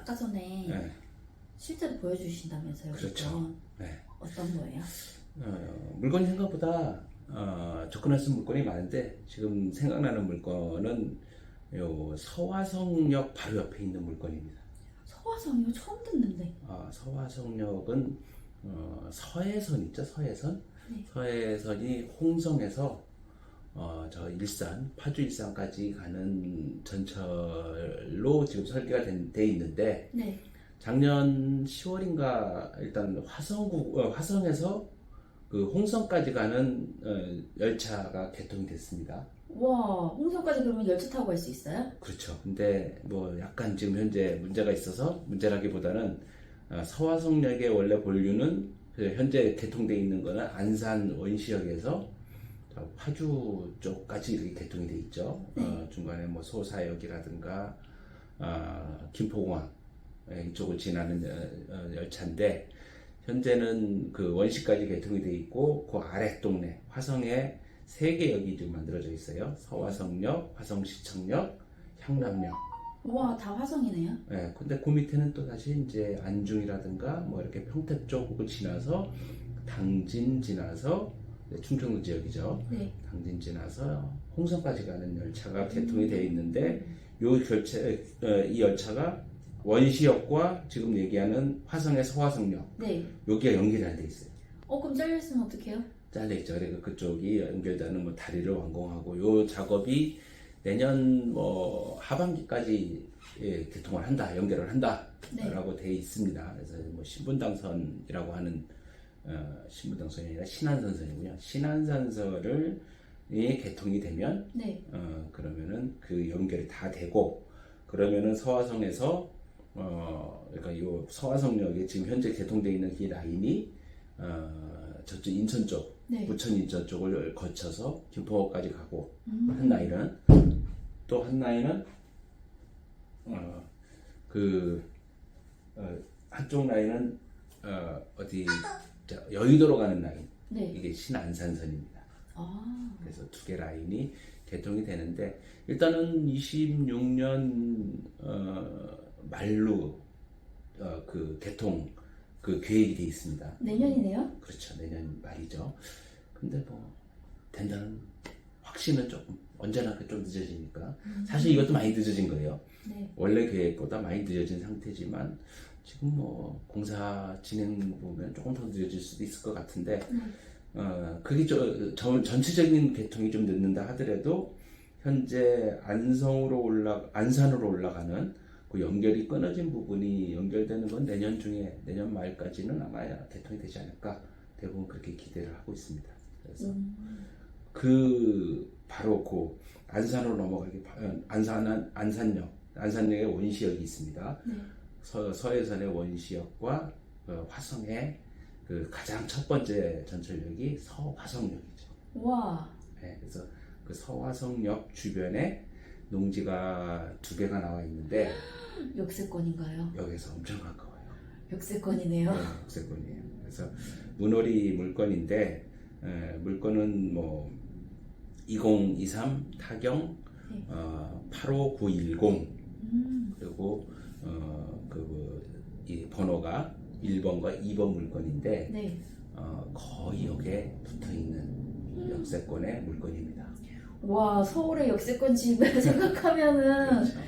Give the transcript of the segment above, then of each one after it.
아까 전에 네. 실제로 보여주신다면서요? 그렇죠. 물건. 네. 어떤 거예요? 물건이 생각보다 접근할 수 있는 물건이 많은데 지금 생각나는 물건은 요 서화성역 바로 옆에 있는 물건입니다. 서화성이요? 처음 듣는데. 서화성역은 서해선 있죠? 서해선? 네. 서해선이 홍성에서 저 일산, 파주 일산까지 가는 전철로 지금 설계가 돼 있는데 네. 작년 10월인가 일단 화성에서 그 홍성까지 가는 열차가 개통이 됐습니다. 와, 홍성까지 그러면 열차 타고 갈 수 있어요? 그렇죠. 근데 뭐 약간 지금 현재 문제가 있어서 문제라기보다는 서화성역의 원래 본류는 그 현재 개통돼 있는 거는 안산 원시역에서 파주 쪽까지 이렇게 개통이 돼 있죠. 네. 중간에 뭐 소사역이라든가 김포공항 이쪽을 지나는 열차인데 현재는 그 원시까지 개통이 돼 있고 그 아래 동네 화성에 3개 역이 지금 만들어져 있어요. 서화성역, 화성시청역, 향남역. 와, 다 화성이네요. 예, 근데 그 밑에는 또 다시 이제 안중이라든가 뭐 이렇게 평택 쪽을 지나서 당진 지나서 충청도 지역이죠. 네. 당진 지나서 홍성까지 가는 열차가 개통이 되어 있는데 이 열차가 원시역과 지금 얘기하는 화성의 서화성역 네. 여기가 연결이 안 돼 있어요. 그럼 잘렸으면 어떡해요? 잘려있죠. 그러니까 그쪽이 연결되는 뭐 다리를 완공하고 요 작업이 내년 뭐 하반기까지 개통을 한다, 연결을 한다라고 돼 있습니다. 그래서 뭐 신분당선이라고 하는 신분당선이 아니라 신안선선이군요. 신안선선을 개통이 되면 네. 그러면은 그 연결이 다 되고 그러면은 서화성에서 그러니까 요 서화성역에 지금 현재 개통되어 있는 이 라인이 저쪽 인천 쪽, 네. 부천 인천 쪽을 거쳐서 김포까지 가고 한 라인은 또 한 라인은 한쪽 라인은 어디 여의도로 가는 라인. 네. 이게 신안산선입니다. 아. 그래서 2개 라인이 개통이 되는데 일단은 26년 말로 그 개통 그 계획이 돼 있습니다. 내년이네요? 그렇죠. 내년 말이죠. 근데 뭐 된다는 확신은 조금 언제나 좀 늦어지니까 사실 이것도 많이 늦어진 거예요. 네. 원래 계획보다 많이 늦어진 상태지만 지금 뭐 공사 진행 보면 조금 더 늦어질 수도 있을 것 같은데 그게 전체적인 개통이 좀 늦는다 하더라도 현재 안산으로 올라가는 그 연결이 끊어진 부분이 연결되는 건 내년 말까지는 아마 개통이 되지 않을까 대부분 그렇게 기대를 하고 있습니다. 그래서 바로 그 안산으로 넘어가기 안산역에 원시역이 있습니다. 네. 서해선의 원시역과 화성의 그 가장 첫 번째 전철역이 서화성역이죠. 와. 네, 그래서 그 서화성역 주변에 농지가 2개가 나와 있는데 역세권인가요? 여기서 엄청 가까워요. 역세권이네요. 네, 역세권이에요. 그래서 문호리 물건인데 물건은 뭐 2023 타경 네. 85910 그리고 이 번호가 1번과 2번 물건인데 네. 거의 여기에 붙어있는 역세권의 물건입니다. 와, 서울의 역세권 집을 생각하면은 그렇죠.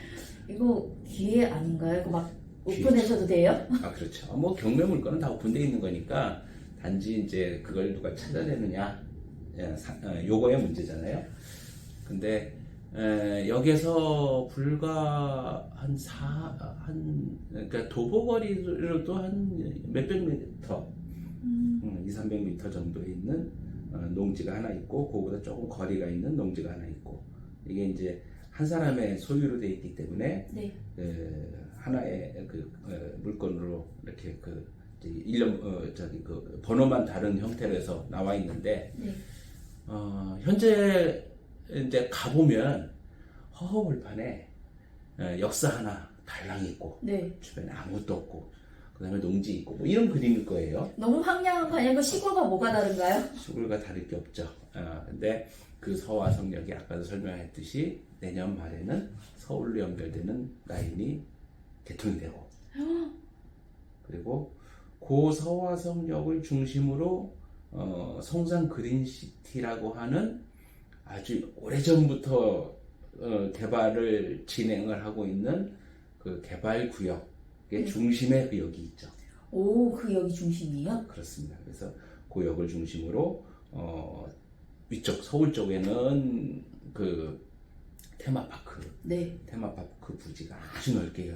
이거 기회 아닌가요? 이거 막 오픈하셔도 돼요? 그렇죠. 뭐 경매 물건은 다 오픈되어 있는 거니까 단지 이제 그걸 누가 찾아내느냐 요거의 문제잖아요. 근데 여기서 불과 그러니까 도보거리로도 한 몇백 미터 200~300m 정도에 있는 농지가 하나 있고 그거보다 조금 거리가 있는 농지가 하나 있고 이게 이제 한 사람의 소유로 되어 있기 때문에 네. 하나의 물건으로 이렇게 번호만 다른 형태로 해서 나와 있는데 네. 현재 이제 가보면 허허벌판에 역사 하나 달랑 있고 네. 주변에 아무것도 없고 그 다음에 농지 있고 뭐 이런 그림일 거예요. 너무 황량한 관역은 시골과 뭐가 다른가요? 시골과 다를 게 없죠. 근데 그 서화성역이 아까도 설명했듯이 내년 말에는 서울로 연결되는 라인이 개통이 되고 그리고 고 서화성역을 중심으로 성산 그린시티라고 하는 아주 오래전부터 개발을 진행을 하고 있는 그 개발 구역의 중심에 그 역이 있죠. 오, 그 여기 중심이에요? 그렇습니다. 그래서 그 역을 중심으로 위쪽 서울 쪽에는 그 테마파크 네. 테마파크 부지가 아주 넓게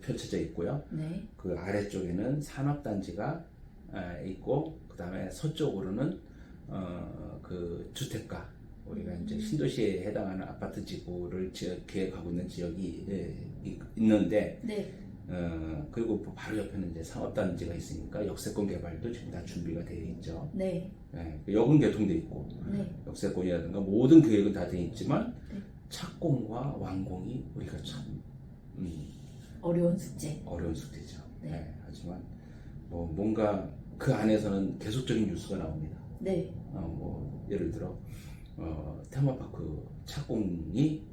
펼쳐져 있고요. 네. 그 아래쪽에는 산업단지가 있고, 그 다음에 서쪽으로는 그 주택가, 우리가 이제 신도시에 해당하는 아파트 지구를 계획하고 있는 지역이 있는데, 네. 그리고 바로 옆에는 이제 상업단지가 있으니까 역세권 개발도 지금 다 준비가 되어 있죠. 네. 역은 개통돼 있고, 네. 역세권이라든가 모든 계획은 다 되어 있지만, 네. 착공과 완공이 우리가 참 어려운 숙제. 어려운 숙제죠. 네. 하지만 뭐 뭔가 그 안에서는 계속적인 뉴스가 나옵니다. 네. 뭐 예를 들어 테마파크 착공이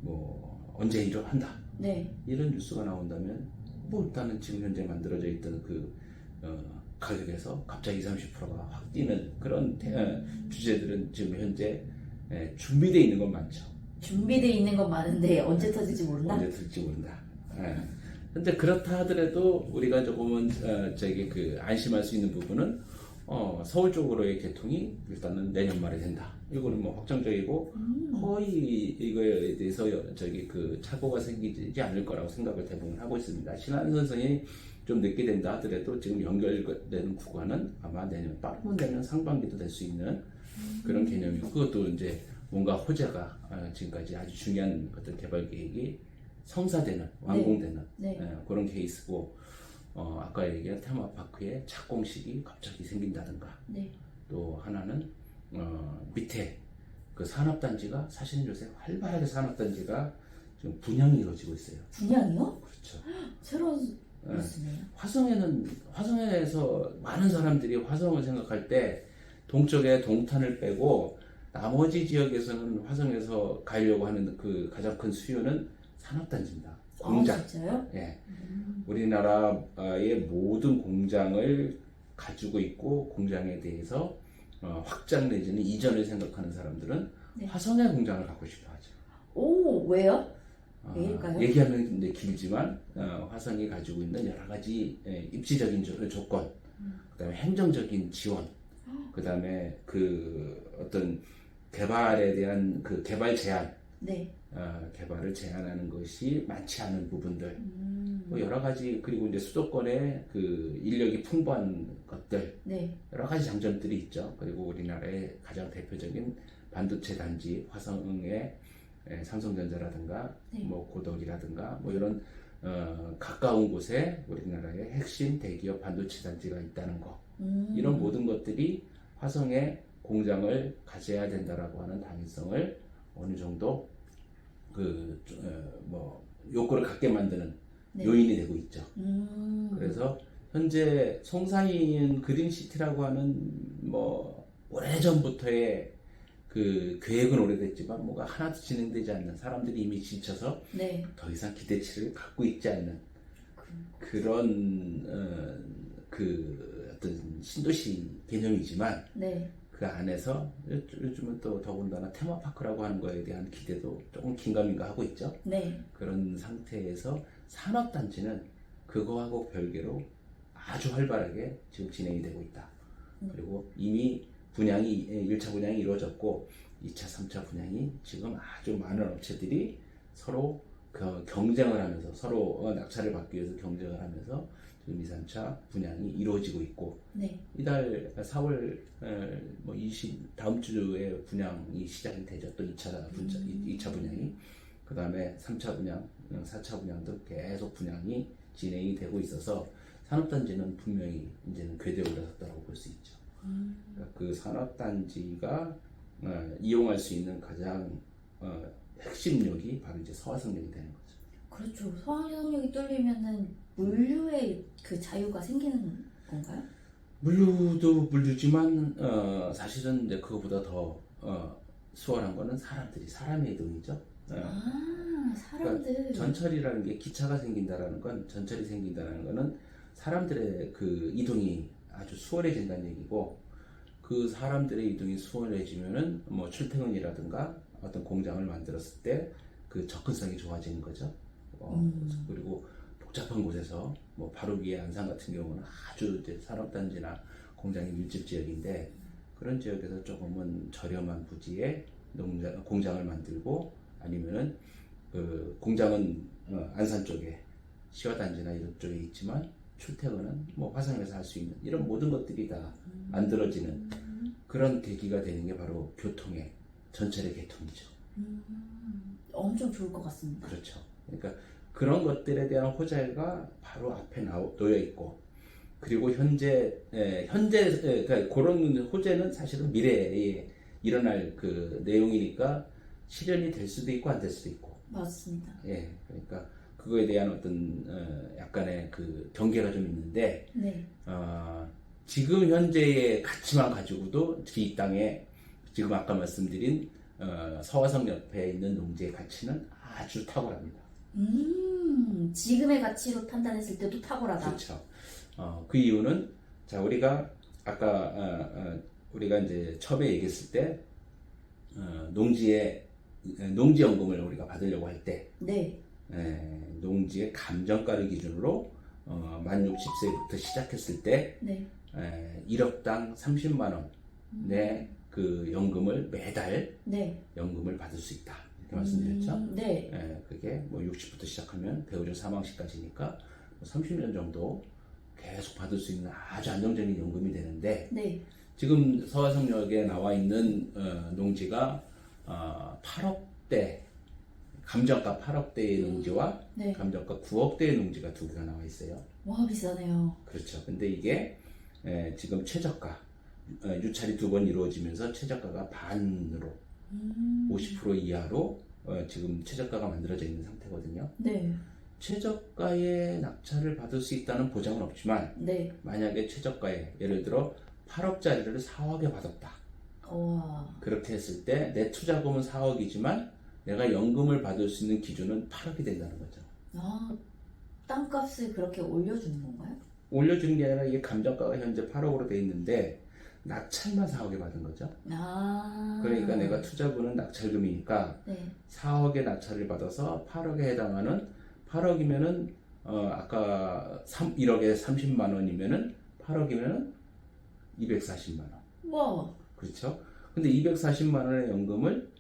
뭐 언제 일어난다. 네. 이런 뉴스가 나온다면 뭐 일단은 지금 현재 만들어져 있던 그 가격에서 갑자기 30%가 확 뛰는 그런 주제들은 지금 현재 준비되어 있는 건 많죠. 준비되어 있는 건 많은데 언제 터질지 모른다? 언제 들지 모른다. 근데 그렇다 하더라도 우리가 조금은 안심할 수 있는 부분은 서울 쪽으로의 개통이 일단은 내년 말에 된다. 이거는 뭐 확정적이고 거의 이거에 대해서 그 착오가 생기지 않을 거라고 생각을 대부분 하고 있습니다. 신안선선이 좀 늦게 된다 하더라도 지금 연결되는 구간은 아마 빠르면 내년 상반기도 될 수 있는 그런 개념이고, 그것도 이제 뭔가 호재가 지금까지 아주 중요한 어떤 개발 계획이 성사되는, 완공되는 네. 그런 케이스고, 아까 얘기한 테마파크의 착공식이 갑자기 생긴다든가, 네. 또 하나는 밑에 그 산업단지가 사실은 요새 활발하게 산업단지가 지금 분양이 이루어지고 있어요. 분양이요? 그렇죠. 새로운 뉴스네요. 화성에서 많은 사람들이 화성을 생각할 때 동쪽에 동탄을 빼고 나머지 지역에서는 화성에서 가려고 하는 그 가장 큰 수요는 산업단지입니다. 공장. 아, 진짜요? 예. 우리나라의 모든 공장을 가지고 있고 공장에 대해서 확장 내지는 이전을 생각하는 사람들은 네. 화성의 공장을 갖고 싶어 하죠. 오, 왜요? 왜일까요? 얘기하면 이제 길지만 화성이 가지고 있는 여러 가지 입지적인 조건, 그다음에 행정적인 지원, 그다음에 그 어떤 개발에 대한 그 개발 제한, 네. 개발을 제한하는 것이 많지 않은 부분들, 뭐 여러 가지, 그리고 이제 수도권에 그 인력이 풍부한 것들, 네. 여러 가지 장점들이 있죠. 그리고 우리나라의 가장 대표적인 반도체 단지 화성의 삼성전자라든가 네. 뭐 고덕이라든가 뭐 이런 가까운 곳에 우리나라의 핵심 대기업 반도체 단지가 있다는 거, 이런 모든 것들이 화성에 공장을 가져야 된다라고 하는 당위성을 어느 정도 뭐 욕구를 갖게 만드는 네. 요인이 되고 있죠. 그래서 현재 성산인 그린시티라고 하는 뭐 오래전부터의 그 계획은 오래됐지만 뭐가 하나도 진행되지 않는, 사람들이 이미 지쳐서 네. 더 이상 기대치를 갖고 있지 않는 그런 그 어떤 신도시 개념이지만, 네. 그 안에서 요즘은 또 더군다나 테마파크라고 하는 거에 대한 기대도 조금 긴가민가 하고 있죠. 네. 그런 상태에서 산업단지는 그거하고 별개로 아주 활발하게 지금 진행이 되고 있다. 그리고 이미 1차 분양이 이루어졌고 2차, 3차 분양이 지금 아주 많은 업체들이 서로 경쟁을 하면서, 서로 낙찰을 받기 위해서 경쟁을 하면서 지금 2, 3차 분양이 이루어지고 있고, 네. 이달 4월 뭐 다음 주에 분양이 시작이 되죠. 또 2차 분양이. 그 다음에 3차 분양, 4차 분양도 계속 분양이 진행이 되고 있어서 산업단지는 분명히 이제는 궤도에 올라섰다고 볼 수 있죠. 그러니까 그 산업단지가 이용할 수 있는 가장 핵심역이 바로 이제 서화성역이 되는 거죠. 그렇죠. 서화성역이 뚫리면은 물류의 그 자유가 생기는 건가요? 물류도 물류지만 사실은 이제 그거보다 더 수월한 거는 사람의 이동이죠. 사람들. 그러니까 전철이라는 게, 기차가 생긴다라는 건, 전철이 생긴다는 거는 사람들의 그 이동이 아주 수월해진다는 얘기고, 그 사람들의 이동이 수월해지면은 뭐 출퇴근이라든가 어떤 공장을 만들었을 때 그 접근성이 좋아지는 거죠. 그리고 복잡한 곳에서 뭐 바로 위에 안산 같은 경우는 아주 이제 산업단지나 공장이 밀집 지역인데, 그런 지역에서 조금은 저렴한 부지에 공장을 만들고, 아니면은 그 공장은 안산 쪽에 시화단지나 이런 쪽에 있지만 출퇴근은 뭐 화성에서 할 수 있는 이런 모든 것들이 다 만들어지는 그런 계기가 되는 게 바로 교통의 전철의 개통이죠. 엄청 좋을 것 같습니다. 그렇죠. 그러니까 그런 것들에 대한 호재가 바로 앞에 놓여 있고, 그리고 그러니까 그런 호재는 사실은 미래에 일어날 그 내용이니까 실현이 될 수도 있고 안 될 수도 있고. 맞습니다. 예, 그러니까 그거에 대한 어떤 약간의 그 경계가 좀 있는데, 네. 지금 현재의 가치만 가지고도 이 땅에 지금 아까 말씀드린 서화성 옆에 있는 농지의 가치는 아주 탁월합니다. 지금의 가치로 판단했을 때도 탁월하다. 그렇죠. 그 이유는, 자, 우리가 아까 우리가 이제 처음에 얘기했을 때 농지연금을 우리가 받으려고 할 때, 네. 농지의 감정가를 기준으로 만 60세부터 시작했을 때 네. 1억당 30만 원의 그 연금을 매달 네. 연금을 받을 수 있다, 이렇게 말씀드렸죠. 네. 그게 뭐 60부터 시작하면 배우자 사망 시까지니까 30년 정도 계속 받을 수 있는 아주 안정적인 연금이 되는데, 네. 지금 서화성역에 나와 있는 농지가 8억대, 감정가 8억대의 농지와 네. 감정가 9억대의 농지가 두 개가 나와 있어요. 와, 비싸네요. 그렇죠. 근데 이게 지금 최저가, 유찰이 2번 이루어지면서 최저가가 반으로 50% 이하로 지금 최저가가 만들어져 있는 상태거든요. 네. 최저가의 낙찰을 받을 수 있다는 보장은 없지만, 네. 만약에 최저가에 예를 들어 8억짜리를 4억에 받았다. 와. 그렇게 했을 때 내 투자금은 4억이지만 내가 연금을 받을 수 있는 기준은 8억이 된다는 거죠. 땅값을 그렇게 올려주는 건가요? 올려주는 게 아니라 이게 감정가가 현재 8억으로 돼 있는데 낙찰만 4억에 받은 거죠. 그러니까 내가 투자금은 낙찰금이니까 네. 4억의 낙찰을 받아서 8억에 해당하는, 8억이면은 아까 1억에 30만 원이면은 8억이면은 240만 원. 와. 그렇죠? 근데 240만 원의 연금을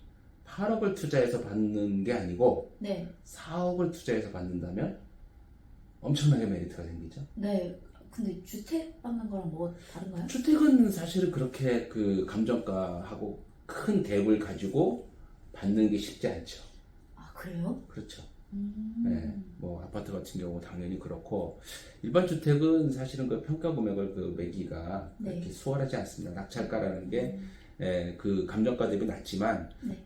8억을 투자해서 받는 게 아니고 네. 4억을 투자해서 받는다면 엄청나게 메리트가 생기죠. 네. 근데 주택 받는 거랑 뭐 다른가요? 주택은 사실은 그렇게 그 감정가하고 큰 갭을 가지고 받는 게 쉽지 않죠. 그래요? 그렇죠. 네, 뭐 아파트 같은 경우 당연히 그렇고, 일반 주택은 사실은 그 평가 금액을 그 매기가 네. 그렇게 수월하지 않습니다. 낙찰가라는 게 그 감정가 대비 낮지만, 네.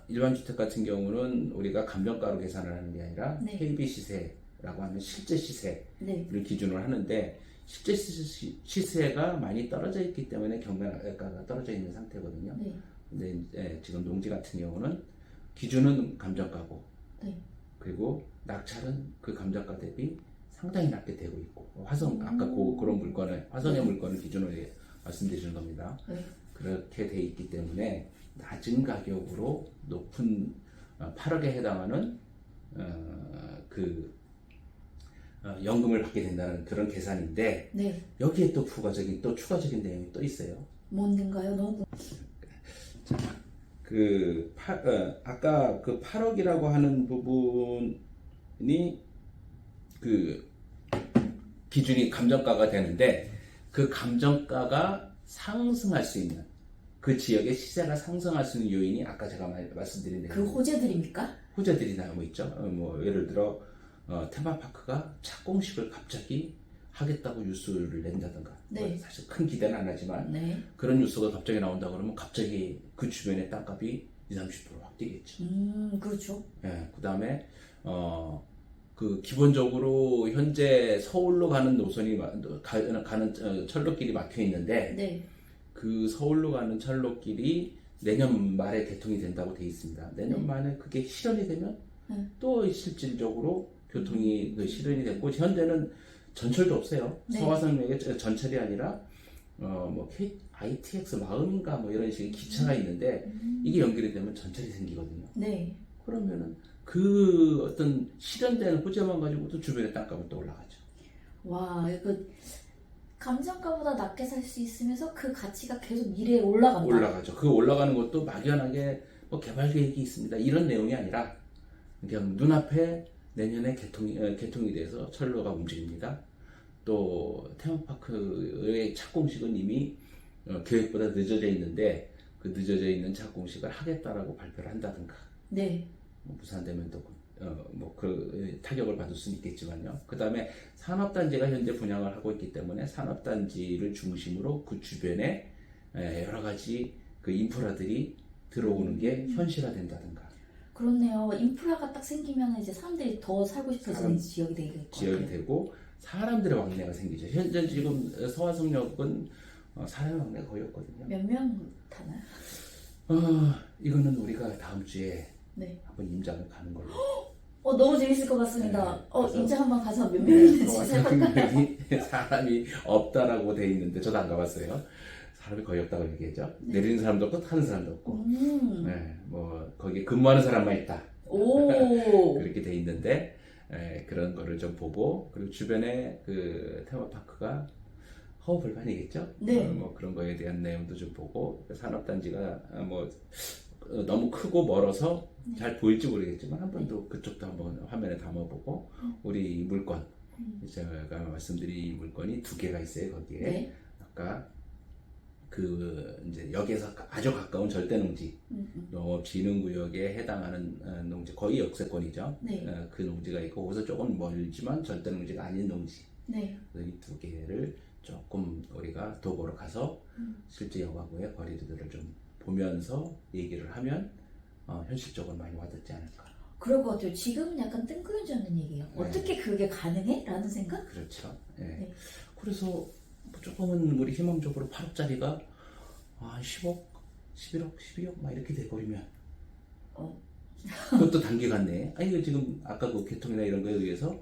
일반 주택 같은 경우는 우리가 감정가로 계산을 하는 게 아니라 네. KB 시세라고 하는 실제 시세를 네. 기준으로 하는데, 실제 시세가 많이 떨어져 있기 때문에 경매가가 떨어져 있는 상태거든요. 네. 근데 지금 농지 같은 경우는 기준은 감정가고, 네. 그리고 낙찰은 그 감정가 대비 상당히 낮게 되고 있고, 화성, 아까 그런 물건을, 화성의 네. 물건을 기준으로 말씀드리는 겁니다. 네. 그렇게 돼 있기 때문에 낮은 가격으로 높은 8억에 해당하는 연금을 받게 된다는 그런 계산인데, 네. 여기에 또 추가적인 내용이 또 있어요. 뭔가요? 너무 아까 그 8억이라고 하는 부분이 그 기준이 감정가가 되는데, 그 감정가가 상승할 수 있는, 그 지역의 시세가 상승할 수 있는 요인이 아까 제가 말씀드린 내용, 그 호재들입니까? 호재들이 나오고 있죠. 뭐 예를 들어 테마파크가 착공식을 갑자기 하겠다고 뉴스를 낸다든가, 네. 뭐 사실 큰 기대는 안 하지만 네. 그런 뉴스가 갑자기 나온다 그러면 갑자기 그 주변의 땅값이 20-30% 확 뛰겠죠. 그렇죠. 예, 그 다음에 그 기본적으로 현재 서울로 가는 노선이 가는 철로길이 막혀 있는데, 네. 그 서울로 가는 철로길이 내년 말에 개통이 된다고 돼 있습니다. 내년 네. 말에 그게 실현이 되면 네. 또 실질적으로 교통이 실현이 됐고, 현재는 전철도 없어요. 네. 서화성역에 전철이 아니라 ITX 마음인가 뭐 이런 식의 기차가 있는데 이게 연결이 되면 전철이 생기거든요. 네. 그러면은 그 어떤 실현되는 호재만 가지고도 주변의 땅값은 또 올라가죠. 와, 이거 감정가보다 낮게 살 수 있으면서 그 가치가 계속 미래에 올라간다. 올라가죠. 그 올라가는 것도 막연하게 뭐 개발 계획이 있습니다. 이런 내용이 아니라 그냥 눈앞에 내년에 개통이 돼서 철로가 움직입니다. 또 테마파크의 착공식은 이미 계획보다 늦어져 있는데 그 늦어져 있는 착공식을 하겠다라고 발표를 한다든가. 네. 무산되면 또 그 타격을 받을 수는 있겠지만요. 그 다음에 산업단지가 현재 분양을 하고 있기 때문에 산업단지를 중심으로 그 주변에 여러 가지 그 인프라들이 들어오는 게 현실화된다든가. 그렇네요. 인프라가 딱 생기면 이제 사람들이 더 살고 싶어지는 지역이 되겠고. 지역이 되고 사람들의 왕래가 생기죠. 현재 지금 서화성역은 사람의 왕래가 거의 없거든요. 몇 명 타나요? 이거는 우리가 다음 주에 네. 한번 임장을 가는 걸로. 너무 재밌을 것 같습니다. 그래서 임장 한번 가서 몇 명인지 생각할까요? 서화성역이 사람이 없다라고 돼 있는데 저도 안 가봤어요. 사람이 거의 없다고 얘기했죠. 네. 내리는 사람도 없고 타는 사람도 없고. 음. 거기에 근무하는 사람만 있다. 오. 그렇게 돼 있는데 그런 거를 좀 보고 그리고 주변에 그 테마파크가 허허벌판이겠죠. 네. 그런 거에 대한 내용도 좀 보고 산업단지가 너무 크고 멀어서 잘 보일지 모르겠지만 한 번 더 그쪽도 한번 화면에 담아보고 우리 물건 제가 말씀드린 이 물건이 두 개가 있어요 거기에. 네. 아까 그 이제 여기에서 아주 가까운 절대농지 농업진흥구역에 해당하는 농지 거의 역세권이죠. 네. 그 농지가 있고 거기서 조금 멀지만 절대농지가 아닌 농지. 네. 이 두 개를 조금 우리가 도보로 가서 실제 여가구의 거리들을 좀 보면서 얘기를 하면 현실적으로 많이 와닿지 않을까. 그럴 것 같아요. 지금은 약간 뜬구름지 않는 얘기예요. 네. 어떻게 그게 가능해? 라는 생각? 그렇죠. 예. 네. 그래서 뭐 조금은 우리 희망적으로 8억짜리가 10억, 11억, 12억 막 이렇게 돼버리면 그것도 단기간 내에 이거 지금 아까 그 개통이나 이런 거에 의해서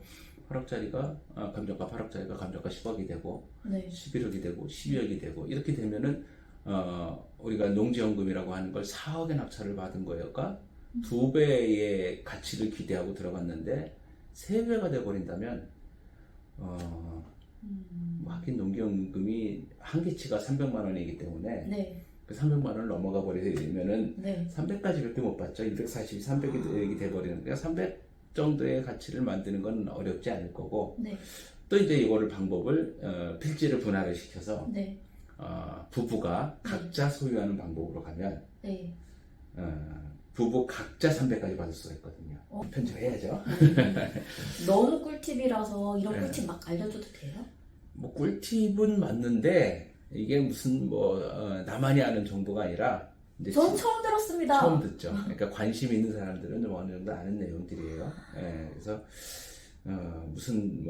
8억짜리가 감정가 8억짜리가 감정가 10억이 되고 네. 11억이 되고 12억이 되고 이렇게 되면은 우리가 농지연금이라고 하는 걸 4억의 낙찰을 받은 거가 2배의 가치를 기대하고 들어갔는데 3배가 돼버린다면 하긴 농지연금이 한계치가 300만 원이기 때문에 네. 그 300만 원을 넘어가 버리면은 네. 300까지밖에 못 받죠. 240이 300이 돼버리는 그러니까 300 정도의 가치를 만드는 건 어렵지 않을 거고 네. 또 이제 이거를 방법을 필지를 분할을 시켜서 네. 부부가 각자 소유하는 방법으로 가면 네. 부부 각자 300까지 받을 수가 있거든요. 편집해야죠. 너무 꿀팁이라서 이런 네. 꿀팁 막 알려줘도 돼요? 뭐 꿀팁은 맞는데 이게 무슨 나만이 아는 정보가 아니라 이제 전 처음 들었습니다. 처음 듣죠. 그러니까 관심 있는 사람들은 좀 어느 정도 아는 내용들이에요. 그래서 무슨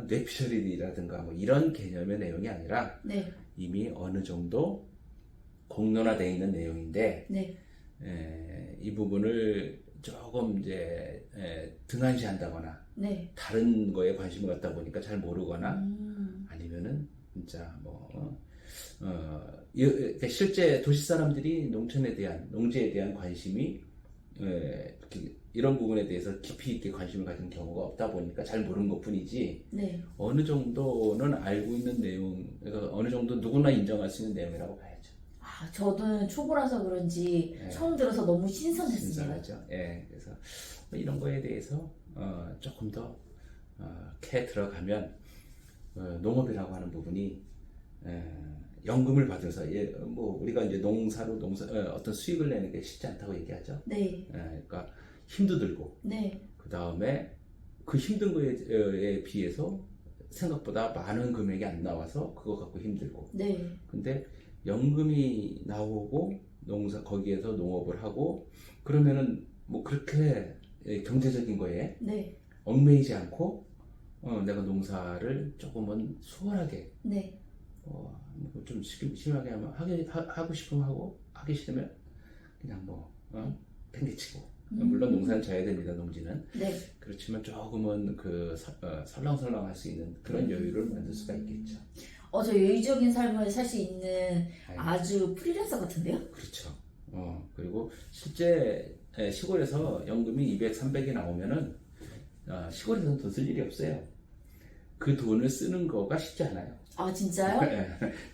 뇌피셜이라든가 뭐 이런 개념의 내용이 아니라 네. 이미 어느 정도 공론화되어 있는 내용인데 네. 이 부분을 조금 이제 등한시한다거나 네. 다른 거에 관심을 갖다 보니까 잘 모르거나 아니면은 진짜 그러니까 실제 도시 사람들이 농지에 대한 관심이 이런 부분에 대해서 깊이 있게 관심을 가진 경우가 없다 보니까 잘 모르는 것 뿐이지 네. 어느 정도는 알고 있는 내용, 그러니까 어느 정도 누구나 인정할 수 있는 내용이라고 봐야죠. 저는 초보라서 그런지 네. 처음 들어서 너무 신선했습니다. 신선하죠. 그래서 이런 거에 대해서 조금 더 캐 들어가면 농업이라고 하는 부분이 연금을 받아서 우리가 이제 농사로 어떤 수익을 내는 게 쉽지 않다고 얘기하죠. 네. 그러니까 힘도 들고 네. 그 다음에 그 힘든 거에 비해서 생각보다 많은 금액이 안 나와서 그거 갖고 힘들고. 네. 근데 연금이 나오고 거기에서 농업을 하고 그러면은 뭐 그렇게 경제적인 거에 네. 얽매이지 않고 내가 농사를 조금은 수월하게 네. 좀 심하게 하면 하고 싶으면 하고 하기 싫으면 그냥 팽개치고 물론 농사는 져야 됩니다, 농지는. 네. 그렇지만 조금은 설렁설렁할 수 있는 그런 여유를 만들 수가 있겠죠. 저 여유적인 삶을 살 수 있는 아이고. 아주 프리랜서 같은데요? 그렇죠. 그리고 실제 시골에서 연금이 200, 300이 나오면은 시골에서는 돈 쓸 일이 없어요. 그 돈을 쓰는 거가 쉽지 않아요. 아, 진짜요?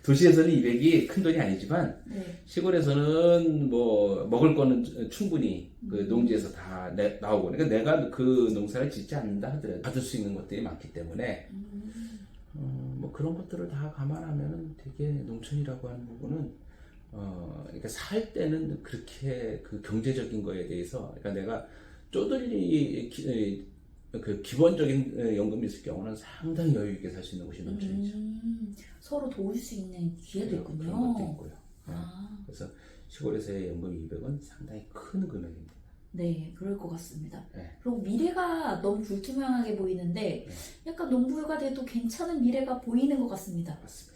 도시에서는 200이 큰 돈이 아니지만 네. 시골에서는 뭐 먹을 거는 충분히 그 농지에서 다 나오고, 그러니까 내가 그 농사를 짓지 않는다 하더라도 받을 수 있는 것들이 많기 때문에 뭐 그런 것들을 다 감안하면 되게 농촌이라고 하는 부분은 그러니까 살 때는 그렇게 그 경제적인 거에 대해서, 그러니까 내가 쪼들리 그 기본적인 연금이 있을 경우는 상당히 여유 있게 살 수 있는 곳이 농촌이죠. 서로 도울 수 있는 기회도 있군요. 그런 것도 있고요. 아. 그래서 시골에서의 연금 200은 상당히 큰 금액입니다. 네, 그럴 것 같습니다. 네. 그리고 미래가 너무 불투명하게 보이는데 네. 약간 농부가 돼도 괜찮은 미래가 보이는 것 같습니다. 맞습니다.